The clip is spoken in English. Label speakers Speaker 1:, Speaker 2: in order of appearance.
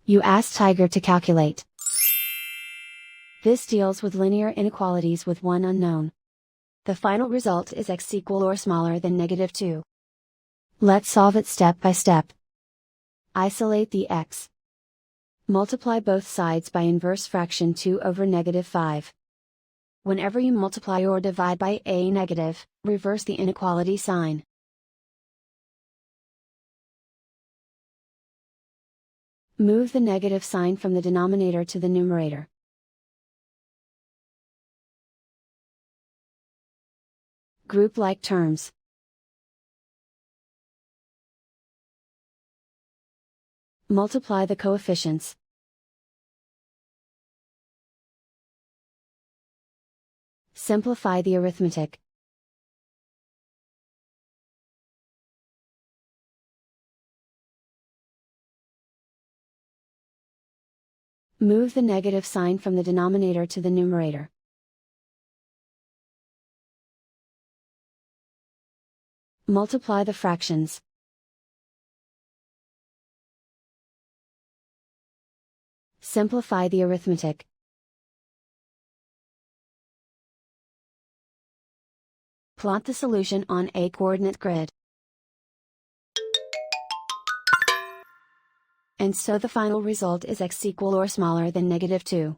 Speaker 1: You ask Tiger to calculate. This deals with linear inequalities with one unknown. The final result is x equal or smaller than -2. Let's solve it step by step. Isolate the x. Multiply both sides by inverse fraction 2 over -5. Whenever you multiply or divide by a negative, reverse the inequality sign. Move the negative sign from the denominator to the numerator. Group like terms. Multiply the coefficients. Simplify the arithmetic. Move the negative sign from the denominator to the numerator. Multiply the fractions. Simplify the arithmetic. Plot the solution on a coordinate grid. And so the final result is x equal or smaller than -2.